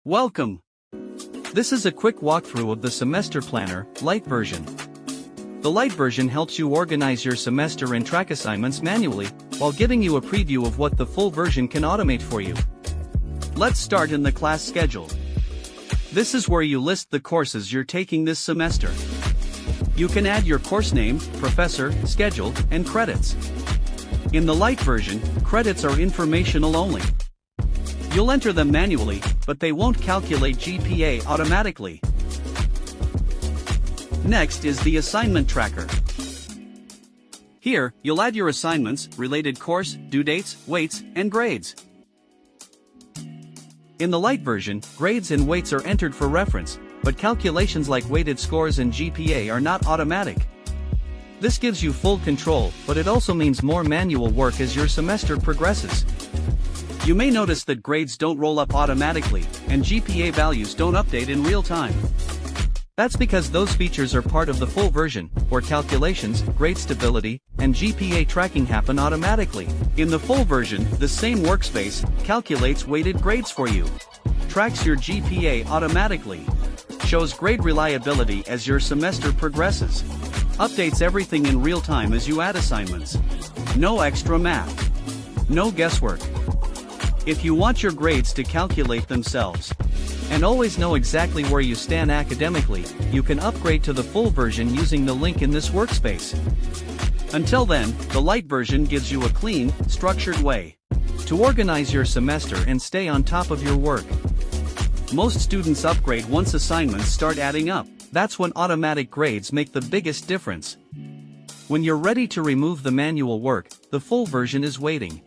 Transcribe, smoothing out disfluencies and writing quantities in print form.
Welcome! This is a quick walkthrough of the Semester Planner Lite version. The Lite version helps you organize your semester and track assignments manually, while giving you a preview of what the full version can automate for you. Let's start in the class schedule. This is where you list the courses you're taking this semester. You can add your course name, professor, schedule, and credits. In the Lite version, credits are informational only. You'll enter them manually, but they won't calculate GPA automatically. Next is the assignment tracker. Here, you'll add your assignments, related course, due dates, weights, and grades. In the Lite version, grades and weights are entered for reference, but calculations like weighted scores and GPA are not automatic. This gives you full control, but it also means more manual work as your semester progresses. You may notice that grades don't roll up automatically, and GPA values don't update in real time. That's because those features are part of the full version, where calculations, grade stability, and GPA tracking happen automatically. In the full version, the same workspace calculates weighted grades for you, tracks your GPA automatically, shows grade reliability as your semester progresses, updates everything in real time as you add assignments. No extra math. No guesswork. If you want your grades to calculate themselves and always know exactly where you stand academically, you can upgrade to the full version using the link in this workspace. Until then, the Lite version gives you a clean, structured way to organize your semester and stay on top of your work. Most students upgrade once assignments start adding up. That's when automatic grades make the biggest difference. When you're ready to remove the manual work, the full version is waiting.